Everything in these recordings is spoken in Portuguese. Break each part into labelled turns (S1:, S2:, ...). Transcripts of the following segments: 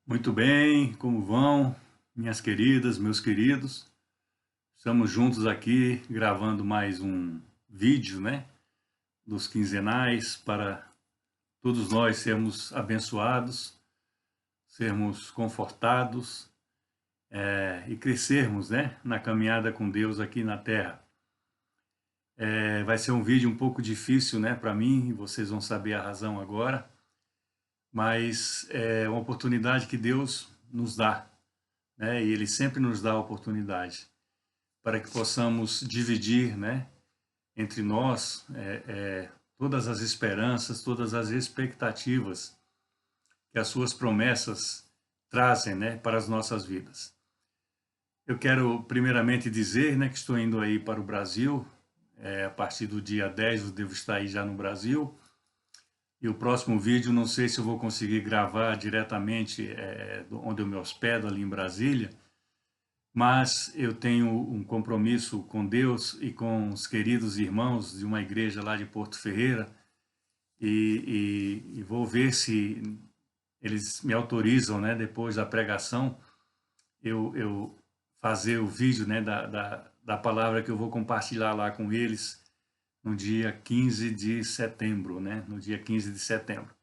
S1: Muito bem, como vão, minhas queridas, meus queridos? Estamos juntos aqui gravando mais um vídeo, né, dos quinzenais para todos nós sermos abençoados, sermos confortados e crescermos, né, na caminhada com Deus aqui na Terra. Vai ser um vídeo um pouco difícil, né, para mim, e vocês vão saber a razão agora, mas é uma oportunidade que Deus nos dá, né, e Ele sempre nos dá a oportunidade para que possamos dividir, né, entre nós todas as esperanças, todas as expectativas que as suas promessas trazem, né, para as nossas vidas. Eu quero primeiramente dizer, né, que estou indo aí para o Brasil, a partir do dia 10 eu devo estar aí já no Brasil, e o próximo vídeo não sei se eu vou conseguir gravar diretamente onde eu me hospedo ali em Brasília, mas eu tenho um compromisso com Deus e com os queridos irmãos de uma igreja lá de Porto Ferreira e vou ver se eles me autorizam, né, depois da pregação, eu fazer o vídeo, né, da palavra que eu vou compartilhar lá com eles no dia 15 de setembro, né, no dia 15 de setembro.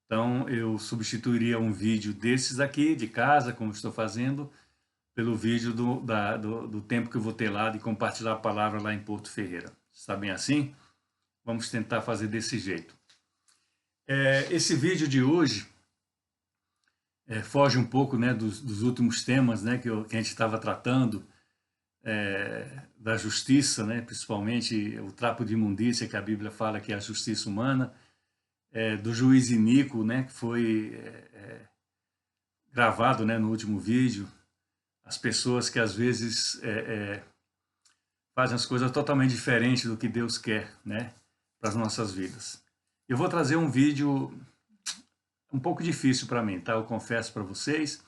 S1: Então, eu substituiria um vídeo desses aqui, de casa, como estou fazendo, pelo vídeo do tempo que eu vou ter lá de compartilhar a palavra lá em Porto Ferreira. Está bem assim? Vamos tentar fazer desse jeito. Esse vídeo de hoje foge um pouco, né, dos últimos temas, né, que a gente estava tratando, da justiça, né, principalmente o trapo de imundícia que a Bíblia fala que é a justiça humana, do juiz iníquo, né, que foi gravado, né, no último vídeo, as pessoas que às vezes fazem as coisas totalmente diferentes do que Deus quer, né, para as nossas vidas. Eu vou trazer um vídeo um pouco difícil para mim, tá? Eu confesso para vocês,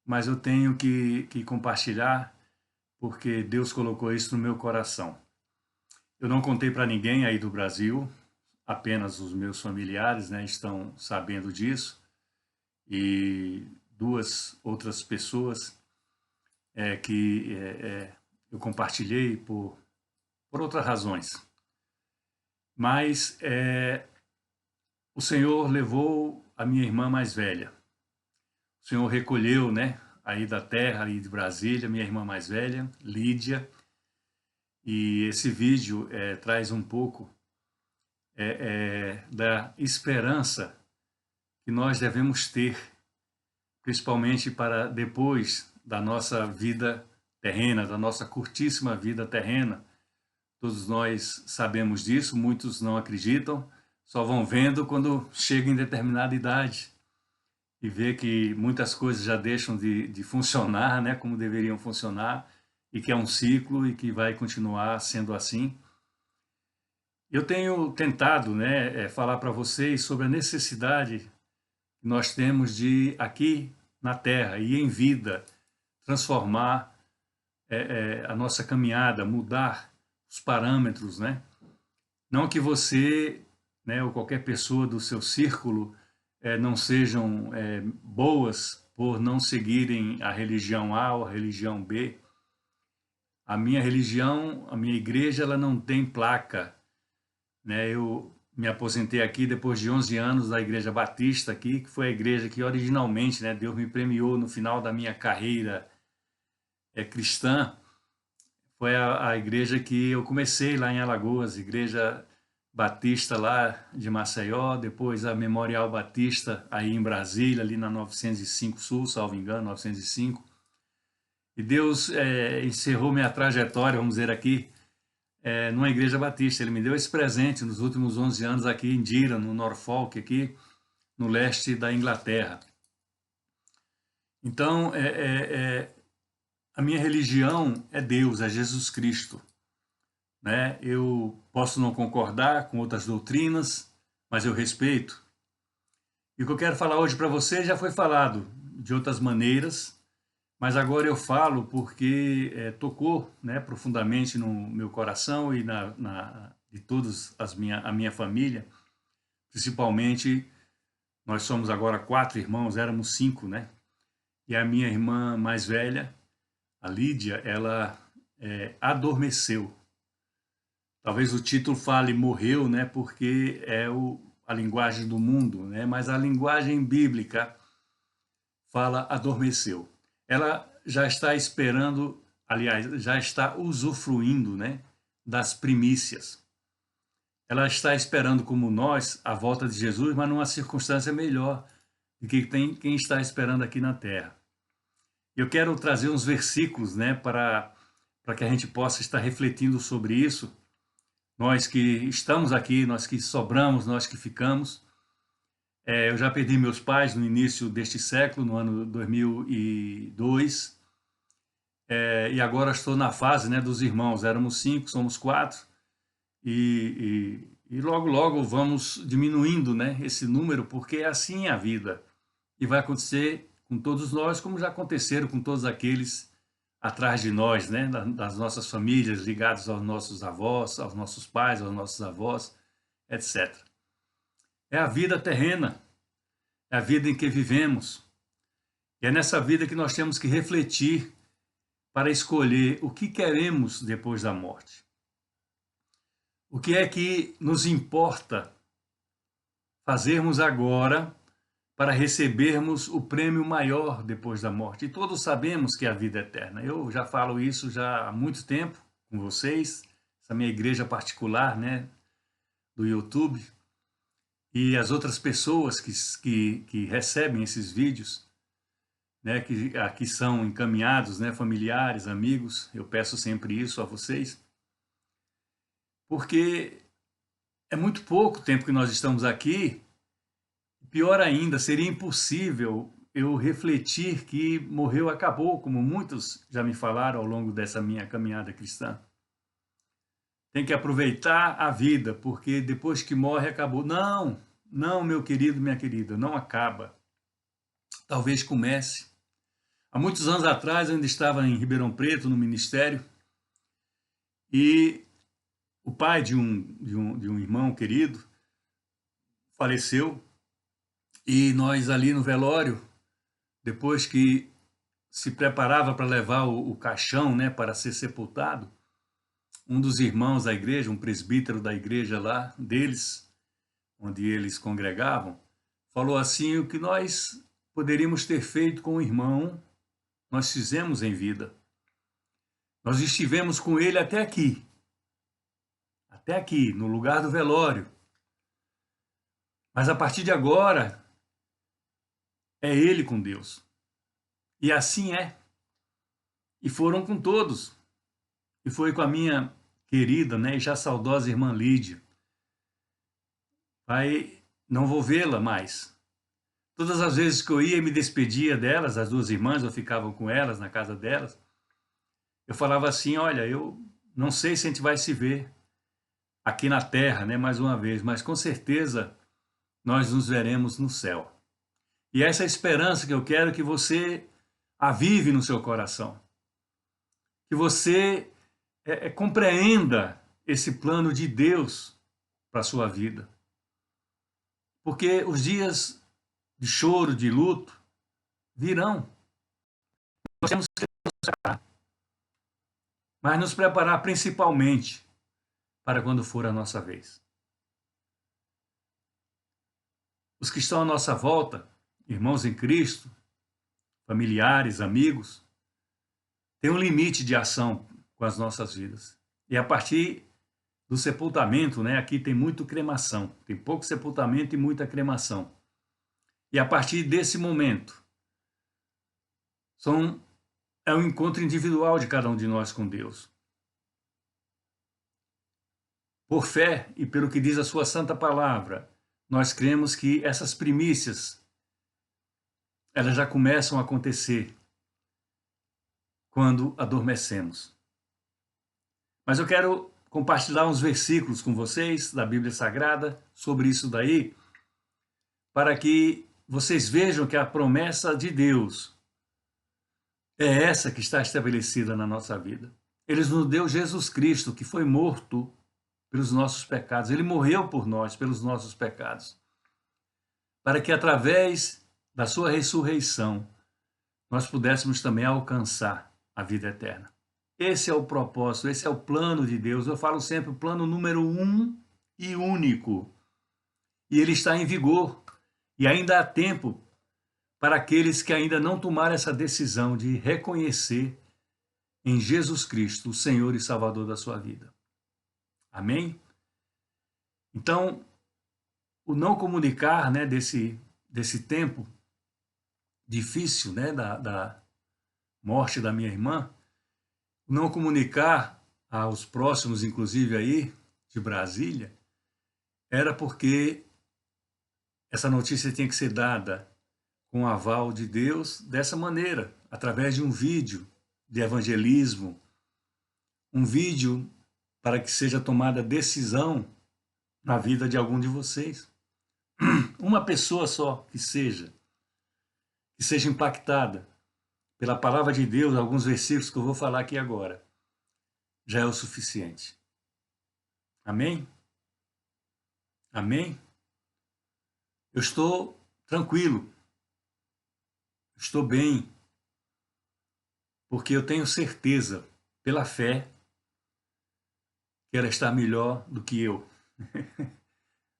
S1: mas eu tenho que compartilhar porque Deus colocou isso no meu coração. Eu não contei para ninguém aí do Brasil, apenas os meus familiares, né, estão sabendo disso, e duas outras pessoas que eu compartilhei por outras razões. Mas o Senhor levou a minha irmã mais velha. O Senhor recolheu, né, aí da terra, aí de Brasília, minha irmã mais velha, Lídia. E esse vídeo traz um pouco da esperança que nós devemos ter, principalmente para depois da nossa vida terrena, da nossa curtíssima vida terrena. Todos nós sabemos disso, muitos não acreditam, só vão vendo quando chegam em determinada idade e vê que muitas coisas já deixam de funcionar, né, como deveriam funcionar, e que é um ciclo e que vai continuar sendo assim. Eu tenho tentado, né, falar para vocês sobre a necessidade que nós temos de, aqui na Terra e em vida, transformar a nossa caminhada, mudar os parâmetros, né? Não que você, né, ou qualquer pessoa do seu círculo não sejam boas por não seguirem a religião A ou a religião B. A minha religião, a minha igreja, ela não tem placa, né? Eu me aposentei aqui depois de 11 anos da Igreja Batista aqui, que foi a igreja que originalmente, né, Deus me premiou no final da minha carreira cristã. Foi a igreja que eu comecei lá em Alagoas, Igreja Batista lá de Maceió, depois a Memorial Batista aí em Brasília, ali na 905 Sul, salvo engano, 905. E Deus encerrou minha trajetória, vamos dizer aqui, numa igreja batista. Ele me deu esse presente nos últimos 11 anos aqui em Durham, no Norfolk, aqui no leste da Inglaterra. Então, a minha religião é Deus, é Jesus Cristo, né? Eu posso não concordar com outras doutrinas, mas eu respeito. E o que eu quero falar hoje para você já foi falado de outras maneiras, mas agora eu falo porque tocou, né, profundamente no meu coração e de todos a minha família, principalmente Nós somos agora 4 irmãos, éramos 5, né? E a minha irmã mais velha, a Lídia, ela adormeceu. Talvez o título fale morreu, né? Porque é a linguagem do mundo, né? Mas a linguagem bíblica fala adormeceu. Ela já está esperando, aliás, já está usufruindo, né? Das primícias. Ela está esperando, como nós, a volta de Jesus, mas numa circunstância melhor do que tem quem está esperando aqui na terra. Eu quero trazer uns versículos, né, para que a gente possa estar refletindo sobre isso. Nós que estamos aqui, nós que sobramos, nós que ficamos. Eu já perdi meus pais no início deste século, no ano 2002. E agora estou na fase, né, dos irmãos. Éramos 5, somos 4. E logo, logo vamos diminuindo, né, esse número, porque é assim a vida. E vai acontecer com todos nós, como já aconteceram com todos aqueles atrás de nós, né, das nossas famílias, ligados aos nossos avós, aos nossos pais, aos nossos avós, etc. É a vida terrena, é a vida em que vivemos. E é nessa vida que nós temos que refletir para escolher o que queremos depois da morte. O que é que nos importa fazermos agora para recebermos o prêmio maior depois da morte? E todos sabemos que é a vida eterna. Eu já falo isso já há muito tempo com vocês, essa minha igreja particular, né, do YouTube, e as outras pessoas que recebem esses vídeos, né, que aqui são encaminhados, né, familiares, amigos. Eu peço sempre isso a vocês, porque é muito pouco tempo que nós estamos aqui. Pior ainda, seria impossível eu refletir que morreu, acabou, como muitos já me falaram ao longo dessa minha caminhada cristã. Tem que aproveitar a vida, porque depois que morre, acabou. Não, não, meu querido, minha querida, não acaba. Talvez comece. Há muitos anos atrás, eu ainda estava em Ribeirão Preto, no ministério, e o pai de um irmão querido faleceu, e nós ali no velório, depois que se preparava para levar o caixão, né, para ser sepultado, um dos irmãos da igreja, um presbítero da igreja lá deles, onde eles congregavam, falou assim: o que nós poderíamos ter feito com o irmão, nós fizemos em vida. Nós estivemos com ele até aqui, no lugar do velório. Mas a partir de agora, é ele com Deus. E assim é. E foram com todos. E foi com a minha querida, né, e já saudosa irmã Lídia. Pai, não vou vê-la mais. Todas as vezes que eu ia e me despedia delas, as duas irmãs, eu ficava com elas na casa delas, eu falava assim: olha, eu não sei se a gente vai se ver aqui na terra, né, mais uma vez, mas com certeza nós nos veremos no céu. E essa é a esperança que eu quero que você avive no seu coração. Que você compreenda esse plano de Deus para a sua vida. Porque os dias de choro, de luto, virão. Nós temos que nos preparar. Mas nos preparar principalmente para quando for a nossa vez. Os que estão à nossa volta, irmãos em Cristo, familiares, amigos, têm um limite de ação com as nossas vidas. E a partir do sepultamento, né, aqui tem muito cremação, tem pouco sepultamento e muita cremação. E a partir desse momento, é um encontro individual de cada um de nós com Deus. Por fé e pelo que diz a sua santa palavra, nós cremos que essas primícias, elas já começam a acontecer quando adormecemos. Mas eu quero compartilhar uns versículos com vocês da Bíblia Sagrada sobre isso daí, para que vocês vejam que a promessa de Deus é essa que está estabelecida na nossa vida. Ele nos deu Jesus Cristo, que foi morto pelos nossos pecados. Ele morreu por nós, pelos nossos pecados, para que através da sua ressurreição nós pudéssemos também alcançar a vida eterna. Esse é o propósito, esse é o plano de Deus. Eu falo sempre o plano número 1 e único. E ele está em vigor. E ainda há tempo para aqueles que ainda não tomaram essa decisão de reconhecer em Jesus Cristo o Senhor e Salvador da sua vida. Amém? Então, o não comunicar, né, desse tempo difícil, né, da morte da minha irmã, não comunicar aos próximos, inclusive aí, de Brasília, era porque essa notícia tinha que ser dada com o aval de Deus dessa maneira, através de um vídeo de evangelismo, um vídeo para que seja tomada decisão na vida de algum de vocês. Uma pessoa só que seja impactada pela palavra de Deus, alguns versículos que eu vou falar aqui agora, já é o suficiente. Amém? Amém? Eu estou tranquilo, estou bem, porque eu tenho certeza, pela fé, que ela está melhor do que eu,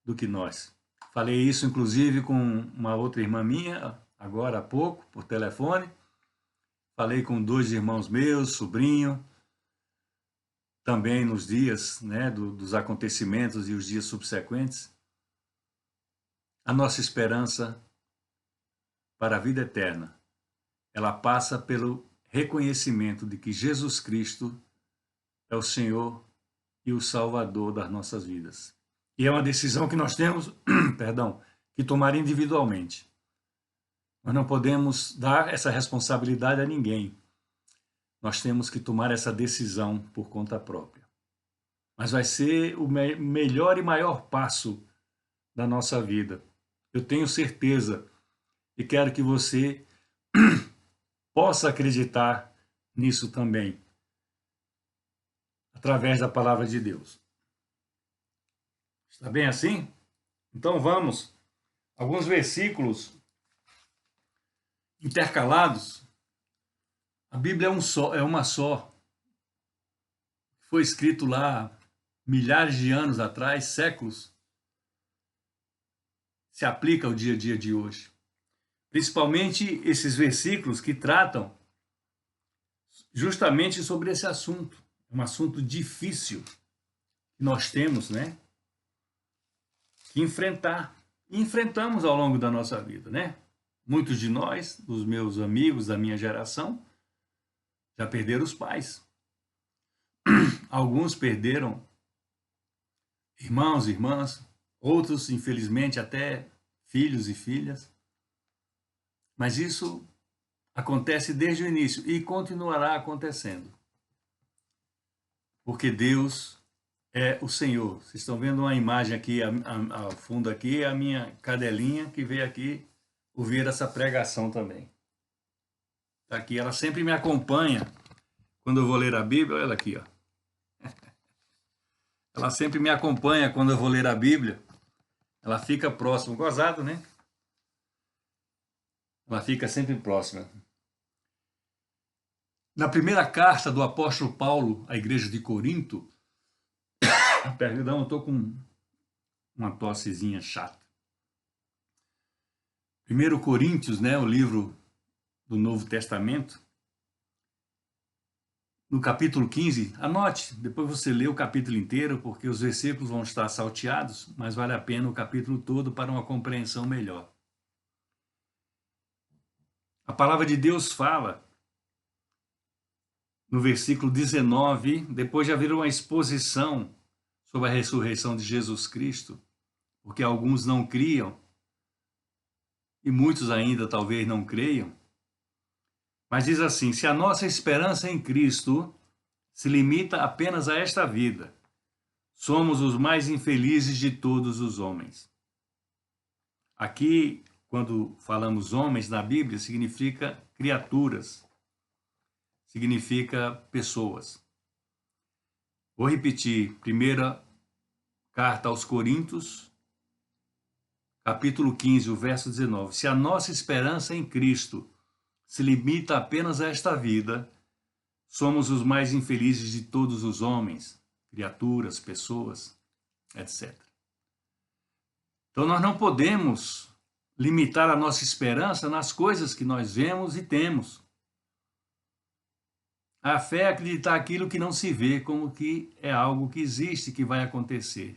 S1: do que nós. Falei isso, inclusive, com uma outra irmã minha, agora há pouco, por telefone. Falei com 2 irmãos meus, sobrinho, também nos dias, né, dos acontecimentos e os dias subsequentes. A nossa esperança para a vida eterna, ela passa pelo reconhecimento de que Jesus Cristo é o Senhor e o Salvador das nossas vidas. E é uma decisão que nós temos, perdão, que tomar individualmente. Nós não podemos dar essa responsabilidade a ninguém. Nós temos que tomar essa decisão por conta própria. Mas vai ser o melhor e maior passo da nossa vida. Eu tenho certeza e quero que você possa acreditar nisso também, através da palavra de Deus. Está bem assim? Então vamos. Alguns versículos intercalados. A Bíblia é uma só. Foi escrito lá milhares de anos atrás, séculos. Se aplica ao dia a dia de hoje. Principalmente esses versículos que tratam justamente sobre esse assunto. Um assunto difícil que nós temos, né, que enfrentar. E enfrentamos ao longo da nossa vida, né? Muitos de nós, dos meus amigos da minha geração, já perderam os pais. Alguns perderam irmãos e irmãs, outros, infelizmente, até filhos e filhas. Mas isso acontece desde o início e continuará acontecendo. Porque Deus é o Senhor. Vocês estão vendo uma imagem aqui, ao fundo aqui, é a minha cadelinha que veio aqui ouvir essa pregação também. Está aqui, ela sempre me acompanha quando eu vou ler a Bíblia. Olha ela aqui, ó. Ela sempre me acompanha quando eu vou ler a Bíblia. Ela fica próxima, gozado, né? Ela fica sempre próxima. Na primeira carta do apóstolo Paulo à igreja de Corinto, perdão, eu estou com uma tossezinha chata. 1 Coríntios, né, o livro do Novo Testamento, no capítulo 15, anote, depois você lê o capítulo inteiro, porque os versículos vão estar salteados, mas vale a pena o capítulo todo para uma compreensão melhor. A palavra de Deus fala, no versículo 19, depois de haver uma exposição sobre a ressurreição de Jesus Cristo, porque alguns não criam, e muitos ainda talvez não creiam, mas diz assim: se a nossa esperança em Cristo se limita apenas a esta vida, somos os mais infelizes de todos os homens. Aqui, quando falamos homens na Bíblia, significa criaturas, significa pessoas. Vou repetir, primeira carta aos Coríntios, capítulo 15, o verso 19. Se a nossa esperança em Cristo se limita apenas a esta vida, somos os mais infelizes de todos os homens, criaturas, pessoas, etc. Então nós não podemos limitar a nossa esperança nas coisas que nós vemos e temos. A fé é acreditar aquilo que não se vê como que é algo que existe, que vai acontecer.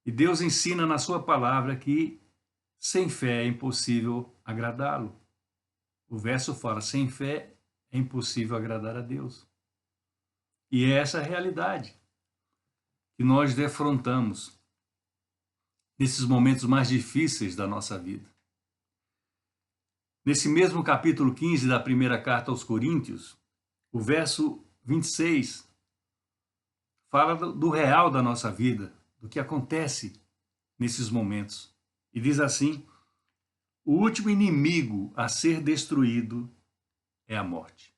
S1: E Deus ensina na sua palavra que sem fé é impossível agradá-lo. O verso fala, sem fé é impossível agradar a Deus. E é essa a realidade que nós defrontamos nesses momentos mais difíceis da nossa vida. Nesse mesmo capítulo 15 da primeira carta aos Coríntios, o verso 26 fala do real da nossa vida, do que acontece nesses momentos. E diz assim, o último inimigo a ser destruído é a morte.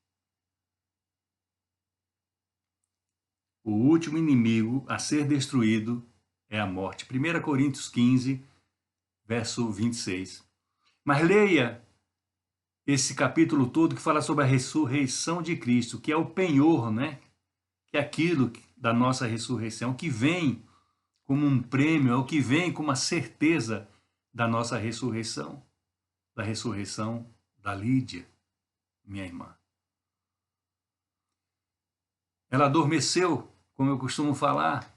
S1: O último inimigo a ser destruído é a morte. 1 Coríntios 15, verso 26. Mas leia esse capítulo todo que fala sobre a ressurreição de Cristo, que é o penhor, né? Que é aquilo da nossa ressurreição, que vem como um prêmio, é o que vem como a certeza da nossa ressurreição, da ressurreição da Lídia, minha irmã. Ela adormeceu, como eu costumo falar,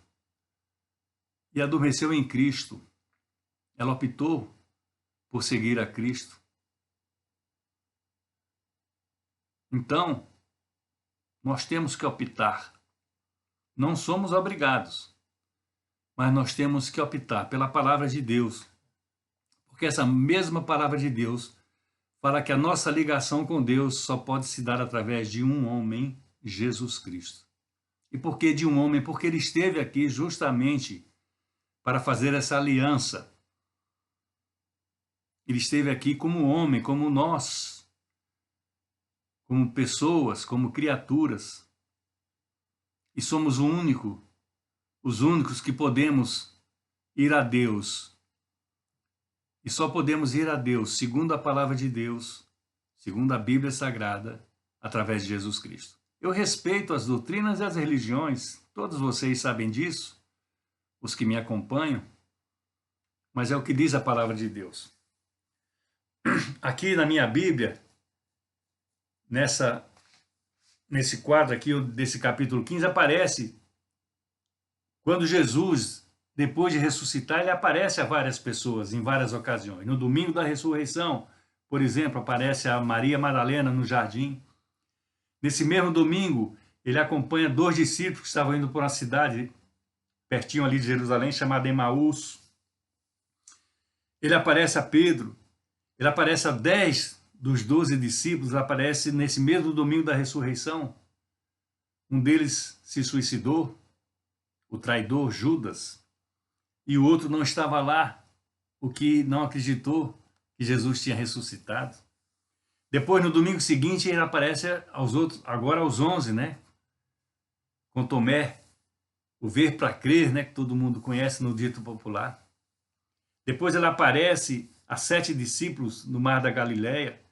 S1: e adormeceu em Cristo. Ela optou por seguir a Cristo. Então, nós temos que optar. Não somos obrigados, mas nós temos que optar pela palavra de Deus. Porque essa mesma palavra de Deus fala que a nossa ligação com Deus só pode se dar através de um homem, Jesus Cristo. E por que de um homem? Porque ele esteve aqui justamente para fazer essa aliança. Ele esteve aqui como homem, como nós, como pessoas, como criaturas. E somos os únicos que podemos ir a Deus. E só podemos ir a Deus, segundo a palavra de Deus, segundo a Bíblia Sagrada, através de Jesus Cristo. Eu respeito as doutrinas e as religiões, todos vocês sabem disso, os que me acompanham, mas é o que diz a palavra de Deus. Aqui na minha Bíblia, nesse quadro aqui, desse capítulo 15, aparece quando Jesus, depois de ressuscitar, ele aparece a várias pessoas em várias ocasiões. No domingo da ressurreição, por exemplo, aparece a Maria Madalena no jardim. Nesse mesmo domingo, ele acompanha 2 discípulos que estavam indo por uma cidade pertinho ali de Jerusalém, chamada Emaús. Ele aparece a Pedro, ele aparece a 10 dos 12 discípulos, aparece nesse mesmo domingo da ressurreição. Um deles se suicidou, o traidor Judas, e o outro não estava lá, o que não acreditou que Jesus tinha ressuscitado. Depois, no domingo seguinte, ele aparece aos outros, agora aos 11, né? Com Tomé, o ver para crer, né? Que todo mundo conhece no dito popular. Depois ele aparece a 7 discípulos no Mar da Galileia.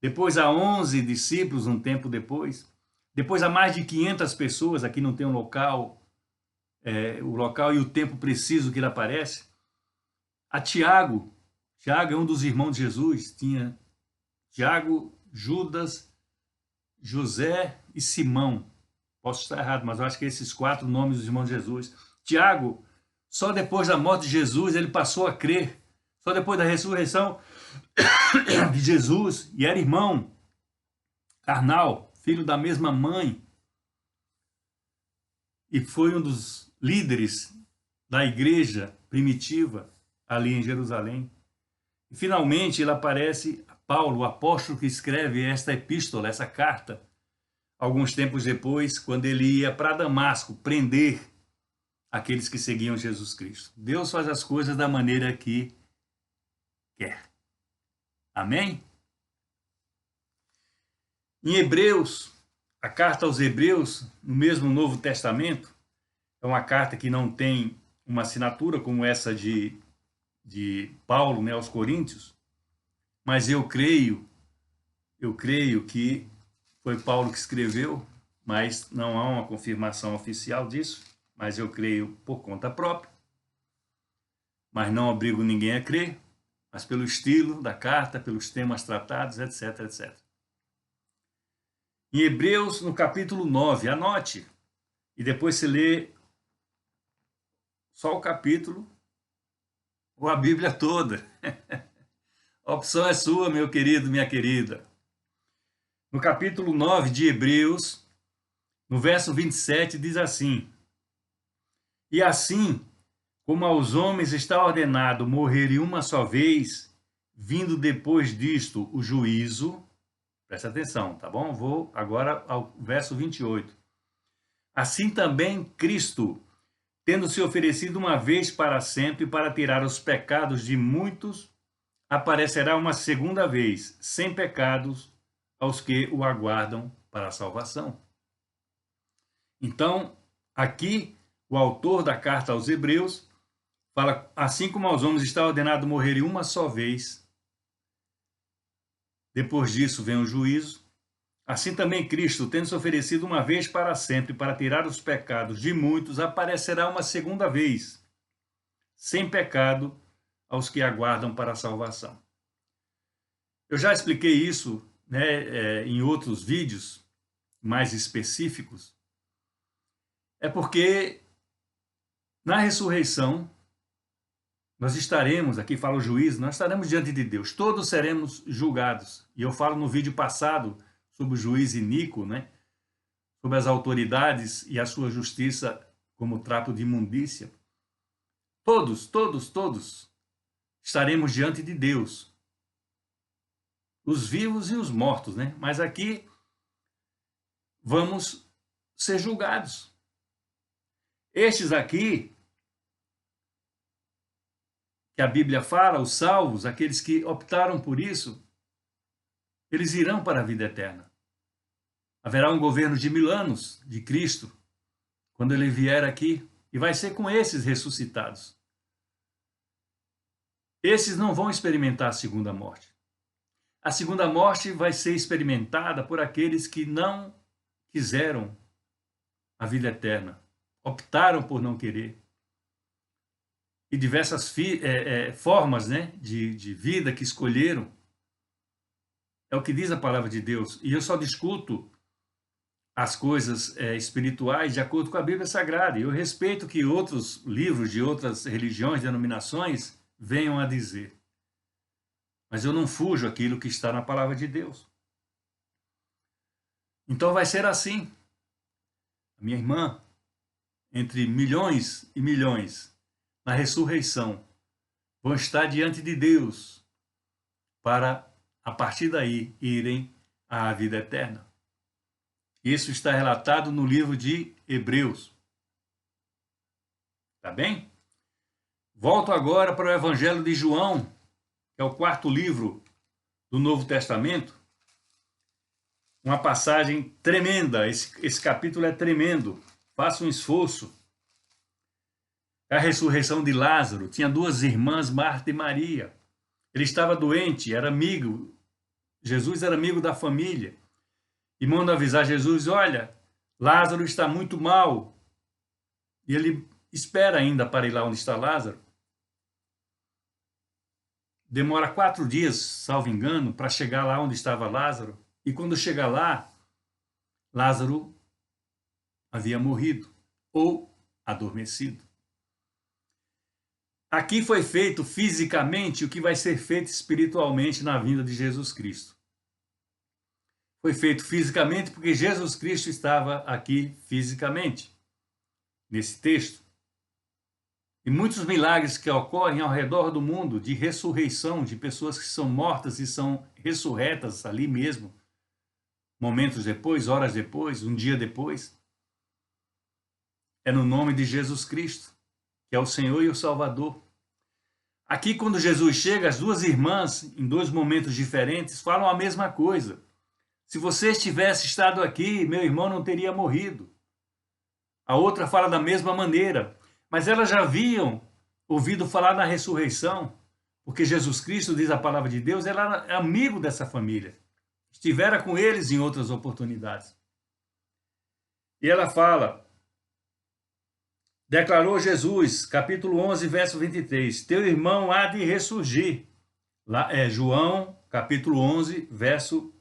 S1: Depois a 11 discípulos, um tempo depois. Depois a mais de 500 pessoas, aqui não tem um local, o local e o tempo preciso que ele aparece. A Tiago. Tiago é um dos irmãos de Jesus. Tinha Tiago, Judas, José e Simão. Posso estar errado, mas eu acho que esses 4 nomes dos irmãos de Jesus. Tiago, só depois da morte de Jesus, ele passou a crer. Só depois da ressurreição de Jesus, e era irmão carnal, filho da mesma mãe. E foi um dos líderes da igreja primitiva ali em Jerusalém. E finalmente ele aparece Paulo, o apóstolo que escreve esta epístola, essa carta, alguns tempos depois, quando ele ia para Damasco prender aqueles que seguiam Jesus Cristo. Deus faz as coisas da maneira que quer. Amém? Em Hebreus, a carta aos Hebreus, no mesmo Novo Testamento, é uma carta que não tem uma assinatura como essa de de Paulo, né, aos Coríntios, mas eu creio que foi Paulo que escreveu, mas não há uma confirmação oficial disso, mas eu creio por conta própria, mas não obrigo ninguém a crer, mas pelo estilo da carta, pelos temas tratados, etc, etc. Em Hebreus, no capítulo 9, anote, e depois você lê só o capítulo ou a Bíblia toda. A opção é sua, meu querido, minha querida. No capítulo 9 de Hebreus, no verso 27, diz assim: E assim, como aos homens está ordenado morrerem uma só vez, vindo depois disto o juízo, presta atenção, tá bom? Vou agora ao verso 28. Assim também Cristo, tendo se oferecido uma vez para sempre para tirar os pecados de muitos, aparecerá uma segunda vez, sem pecados, aos que o aguardam para a salvação. Então, aqui, o autor da carta aos Hebreus fala, assim como aos homens está ordenado morrerem uma só vez, depois disso vem o juízo, assim também Cristo, tendo se oferecido uma vez para sempre para tirar os pecados de muitos, aparecerá uma segunda vez, sem pecado, aos que aguardam para a salvação. Eu já expliquei isso, né, em outros vídeos mais específicos. É porque na ressurreição nós estaremos, aqui fala o juízo, nós estaremos diante de Deus, todos seremos julgados. E eu falo no vídeo passado sobre o juiz iníquo, né, sobre as autoridades e a sua justiça como trapo de imundícia. Todos estaremos diante de Deus. Os vivos e os mortos, né? Mas aqui vamos ser julgados. Estes aqui, que a Bíblia fala, os salvos, aqueles que optaram por isso, eles irão para a vida eterna. Haverá um governo de 1000 anos de Cristo, quando ele vier aqui, e vai ser com esses ressuscitados. Esses não vão experimentar a segunda morte. A segunda morte vai ser experimentada por aqueles que não quiseram a vida eterna, optaram por não querer. E diversas formas, né, de vida que escolheram. É o que diz a palavra de Deus. E eu só discuto as coisas espirituais de acordo com a Bíblia Sagrada. E eu respeito que outros livros de outras religiões, denominações, venham a dizer. Mas eu não fujo aquilo que está na palavra de Deus. Então vai ser assim. A minha irmã, entre milhões e milhões, na ressurreição, vão estar diante de Deus para, a partir daí, irem à vida eterna. Isso está relatado no livro de Hebreus. Tá bem? Volto agora para o Evangelho de João, que é o 4º livro do Novo Testamento. Uma passagem tremenda, esse capítulo é tremendo. Faça um esforço. A ressurreição de Lázaro. Tinha 2 irmãs, Marta e Maria. Ele estava doente, era amigo. Jesus era amigo da família. E manda avisar Jesus, olha, Lázaro está muito mal. E ele espera ainda para ir lá onde está Lázaro. Demora 4 dias, salvo engano, para chegar lá onde estava Lázaro. E quando chega lá, Lázaro havia morrido ou adormecido. Aqui foi feito fisicamente o que vai ser feito espiritualmente na vinda de Jesus Cristo. Foi feito fisicamente porque Jesus Cristo estava aqui fisicamente, nesse texto. E muitos milagres que ocorrem ao redor do mundo de ressurreição de pessoas que são mortas e são ressurretas ali mesmo, momentos depois, horas depois, um dia depois, é no nome de Jesus Cristo, que é o Senhor e o Salvador. Aqui, quando Jesus chega, as 2 irmãs, em 2 momentos diferentes, falam a mesma coisa. Se você tivesse estado aqui, meu irmão não teria morrido. A outra fala da mesma maneira, mas elas já viam ouvido falar na ressurreição, porque Jesus Cristo, diz a palavra de Deus, ele era amigo dessa família. Estivera com eles em outras oportunidades. E ela fala, declarou Jesus, capítulo 11, verso 23, teu irmão há de ressurgir. Lá é João, capítulo 11, verso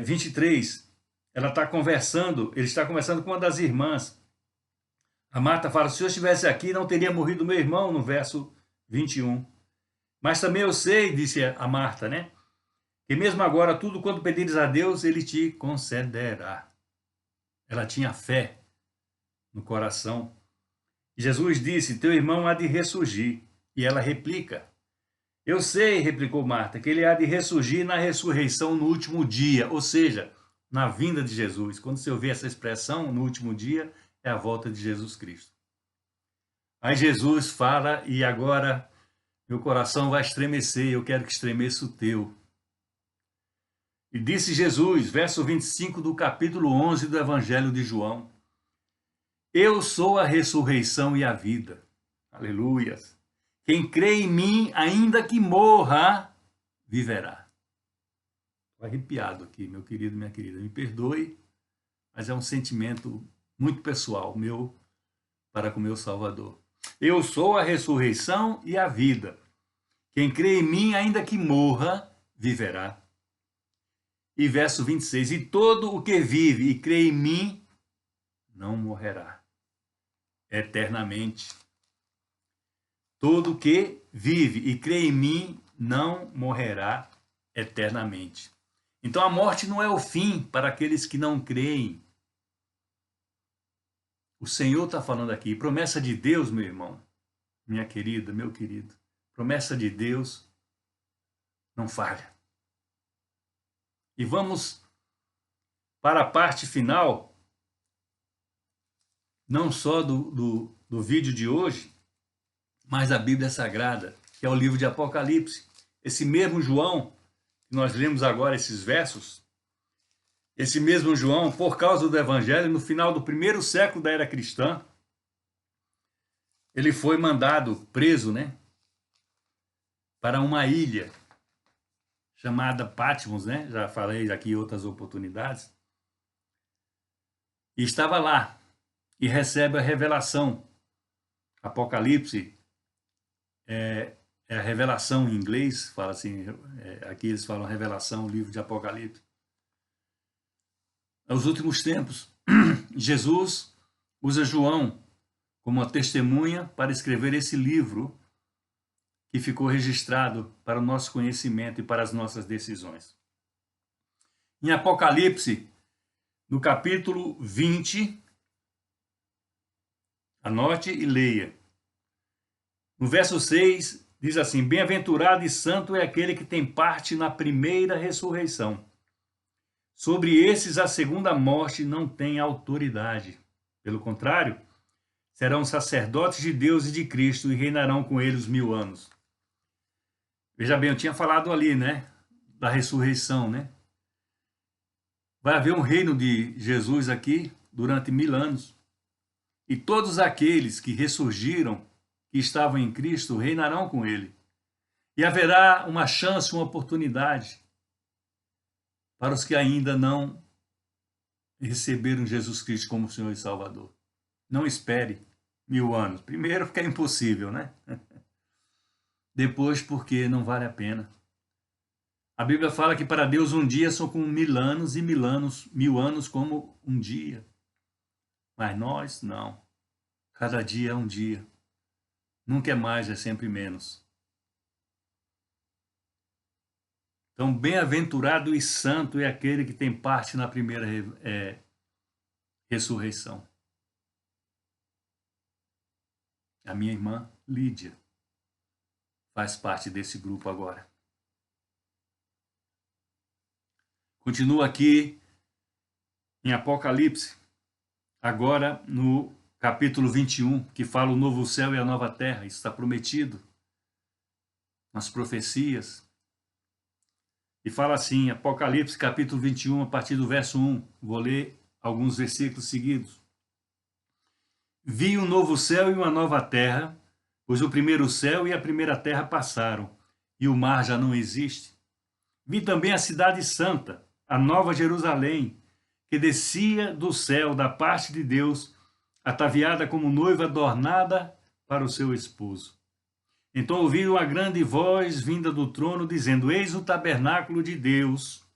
S1: 23. Ela está conversando, ele está conversando com uma das irmãs. A Marta fala, se eu estivesse aqui, não teria morrido meu irmão, no verso 21. Mas também eu sei, disse a Marta, né? Que mesmo agora, tudo quanto pedires a Deus, ele te concederá. Ela tinha fé no coração. Jesus disse, teu irmão há de ressurgir. E ela replica, eu sei, replicou Marta, que ele há de ressurgir na ressurreição no último dia, ou seja, na vinda de Jesus. Quando você ouvir essa expressão, no último dia, é a volta de Jesus Cristo. Aí Jesus fala, e agora meu coração vai estremecer, eu quero que estremeça o teu. E disse Jesus, verso 25 do capítulo 11 do Evangelho de João, eu sou a ressurreição e a vida. Aleluias. Quem crê em mim, ainda que morra, viverá. Estou arrepiado aqui, meu querido, minha querida. Me perdoe, mas é um sentimento muito pessoal meu para com meu Salvador. Eu sou a ressurreição e a vida. Quem crê em mim, ainda que morra, viverá. E verso 26, e todo o que vive e crê em mim, não morrerá eternamente. Todo o que vive e crê em mim, não morrerá eternamente. Então a morte não é o fim para aqueles que não creem. O Senhor está falando aqui, promessa de Deus, meu irmão, minha querida, meu querido, promessa de Deus não falha. E vamos para a parte final, não só do vídeo de hoje, mas da Bíblia Sagrada, que é o livro de Apocalipse. Esse mesmo João, que nós lemos agora esses versos, esse mesmo João, por causa do Evangelho, no final do primeiro século da era cristã, ele foi mandado, preso, né, para uma ilha chamada Patmos, né? Já falei aqui em outras oportunidades. E estava lá e recebe a revelação. Apocalipse é a revelação em inglês, fala assim, aqui eles falam revelação, o livro de Apocalipse. Nos últimos tempos, Jesus usa João como uma testemunha para escrever esse livro que ficou registrado para o nosso conhecimento e para as nossas decisões. Em Apocalipse, no capítulo 20, anote e leia. No verso 6, diz assim, bem-aventurado e santo é aquele que tem parte na primeira ressurreição. Sobre esses, a segunda morte não tem autoridade. Pelo contrário, serão sacerdotes de Deus e de Cristo e reinarão com eles 1000 anos. Veja bem, eu tinha falado ali, né, da ressurreição, né? Vai haver um reino de Jesus aqui durante 1000 anos. E todos aqueles que ressurgiram, que estavam em Cristo, reinarão com ele. E haverá uma chance, uma oportunidade para os que ainda não receberam Jesus Cristo como Senhor e Salvador. Não espere 1000 anos. Primeiro, porque é impossível, né? Depois, porque não vale a pena. A Bíblia fala que para Deus um dia são como 1000 anos e 1000 anos como um dia. Mas nós, não. Cada dia é um dia. Nunca é mais, é sempre menos. Então, bem-aventurado e santo é aquele que tem parte na primeira ressurreição. A minha irmã Lídia faz parte desse grupo agora. Continua aqui em Apocalipse, agora no capítulo 21, que fala o novo céu e a nova terra. Isso está prometido nas profecias. E fala assim, Apocalipse capítulo 21, a partir do verso 1. Vou ler alguns versículos seguidos. Vi um novo céu e uma nova terra, pois o primeiro céu e a primeira terra passaram, e o mar já não existe. Vi também a cidade santa, a nova Jerusalém, que descia do céu da parte de Deus, ataviada como noiva adornada para o seu esposo. Então ouvi uma grande voz vinda do trono, dizendo: Eis o tabernáculo de Deus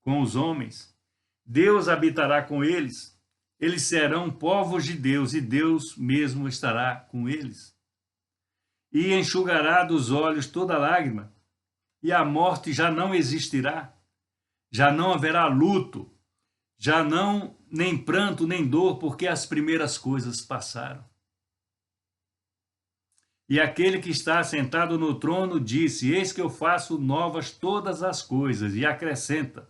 S1: com os homens. Deus habitará com eles. Eles serão povos de Deus, e Deus mesmo estará com eles. E enxugará dos olhos toda lágrima, e a morte já não existirá. Já não haverá luto, já não nem pranto, nem dor, porque as primeiras coisas passaram. E aquele que está sentado no trono disse: Eis que eu faço novas todas as coisas, e acrescenta: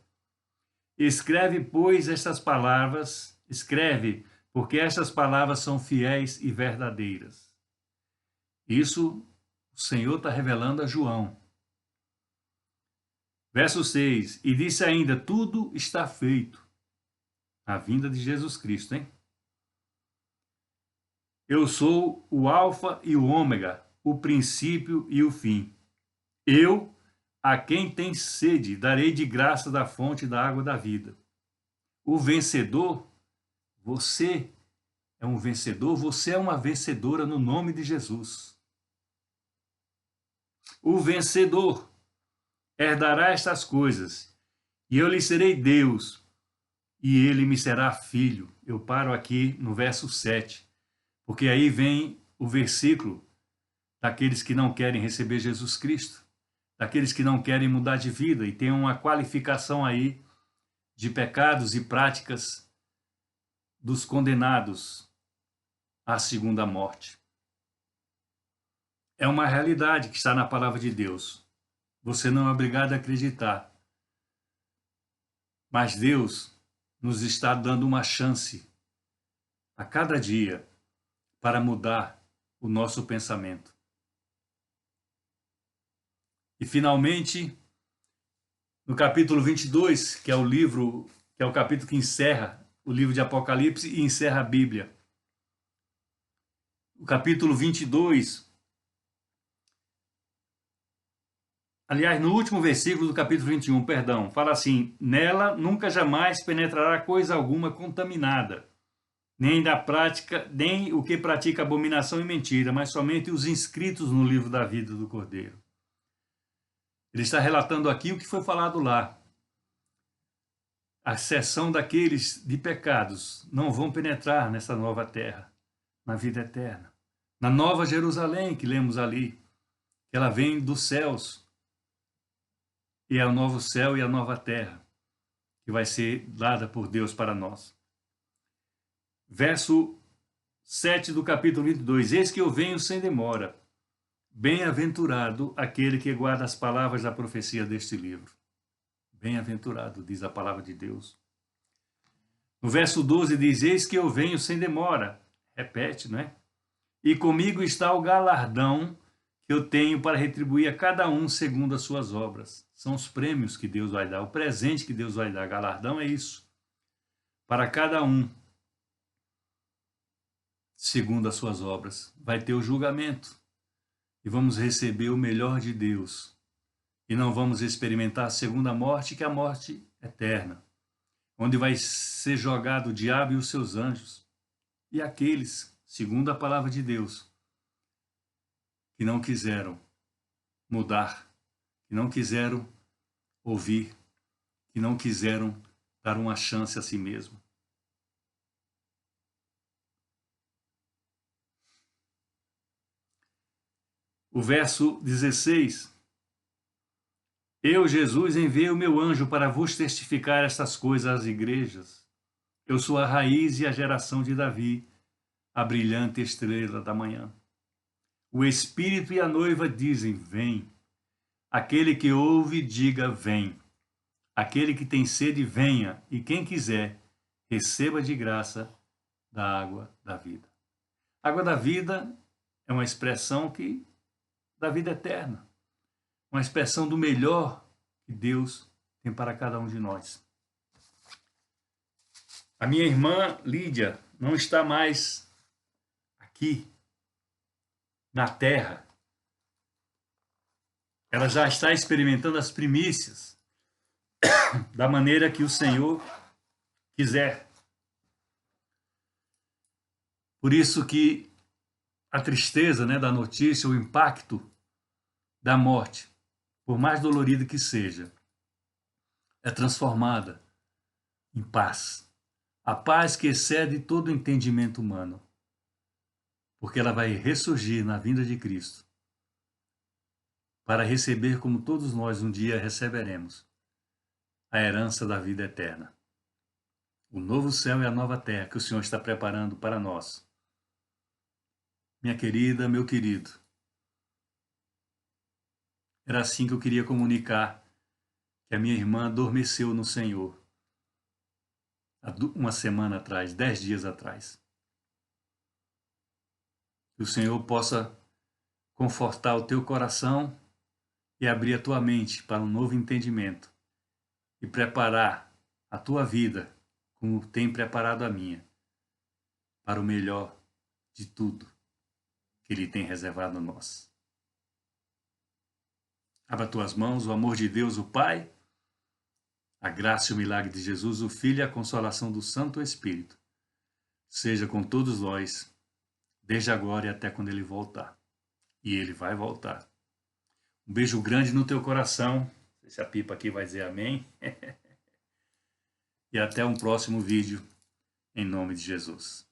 S1: Escreve, pois, estas palavras, escreve, porque estas palavras são fiéis e verdadeiras. Isso o Senhor está revelando a João. Verso 6, e disse ainda: Tudo está feito. A vinda de Jesus Cristo, hein? Eu sou o Alfa e o Ômega, o princípio e o fim. Eu, a quem tem sede, darei de graça da fonte da água da vida. O vencedor, você é um vencedor, você é uma vencedora no nome de Jesus. O vencedor herdará estas coisas, e eu lhe serei Deus, e ele me será filho. Eu paro aqui no verso 7, porque aí vem o versículo daqueles que não querem receber Jesus Cristo, daqueles que não querem mudar de vida, e tem uma qualificação aí de pecados e práticas dos condenados à segunda morte. É uma realidade que está na palavra de Deus. Você não é obrigado a acreditar. Mas Deus nos está dando uma chance a cada dia para mudar o nosso pensamento. E finalmente, no capítulo 22, que é o livro, que é o capítulo que encerra o livro de Apocalipse e encerra a Bíblia. O capítulo 22, aliás, no último versículo do capítulo 21, perdão, fala assim: Nela nunca jamais penetrará coisa alguma contaminada, nem da prática, nem o que pratica abominação e mentira, mas somente os inscritos no livro da vida do Cordeiro. Ele está relatando aqui o que foi falado lá. A exceção daqueles de pecados não vão penetrar nessa nova terra, na vida eterna. Na nova Jerusalém que lemos ali, que ela vem dos céus, e é o novo céu e a nova terra que vai ser dada por Deus para nós. Verso 7 do capítulo 22, Eis que eu venho sem demora. Bem-aventurado aquele que guarda as palavras da profecia deste livro. Bem-aventurado, diz a palavra de Deus. No verso 12 diz: Eis que eu venho sem demora. Repete, não é? E comigo está o galardão que eu tenho para retribuir a cada um segundo as suas obras. São os prêmios que Deus vai dar, o presente que Deus vai dar. Galardão é isso. Para cada um, segundo as suas obras. Vai ter o julgamento. E vamos receber o melhor de Deus. E não vamos experimentar a segunda morte, que é a morte eterna, onde vai ser jogado o diabo e os seus anjos. E aqueles, segundo a palavra de Deus, que não quiseram mudar, que não quiseram ouvir, que não quiseram dar uma chance a si mesmo. O verso 16. Eu, Jesus, enviei o meu anjo para vos testificar estas coisas às igrejas. Eu sou a raiz e a geração de Davi, a brilhante estrela da manhã. O Espírito e a noiva dizem: vem. Aquele que ouve, diga: vem. Aquele que tem sede, venha. E quem quiser, receba de graça da água da vida. Água da vida é uma expressão da vida eterna. Uma expressão do melhor que Deus tem para cada um de nós. A minha irmã Lídia não está mais aqui. na terra, ela já está experimentando as primícias da maneira que o Senhor quiser. Por isso que a tristeza, né, da notícia, o impacto da morte, por mais dolorida que seja, é transformada em paz. A paz que excede todo o entendimento humano, porque ela vai ressurgir na vinda de Cristo, para receber, como todos nós um dia receberemos, a herança da vida eterna. O novo céu e a nova terra que o Senhor está preparando para nós. Minha querida, meu querido, era assim que eu queria comunicar que a minha irmã adormeceu no Senhor há uma semana atrás, 10 dias atrás. Que o Senhor possa confortar o teu coração e abrir a tua mente para um novo entendimento e preparar a tua vida como tem preparado a minha para o melhor de tudo que Ele tem reservado a nós. Abra tuas mãos, o amor de Deus, o Pai, a graça e o milagre de Jesus, o Filho e a consolação do Santo Espírito, seja com todos nós, desde agora e até quando Ele voltar. E Ele vai voltar. Um beijo grande no teu coração. Não sei se a pipa aqui vai dizer amém. E até um próximo vídeo, em nome de Jesus.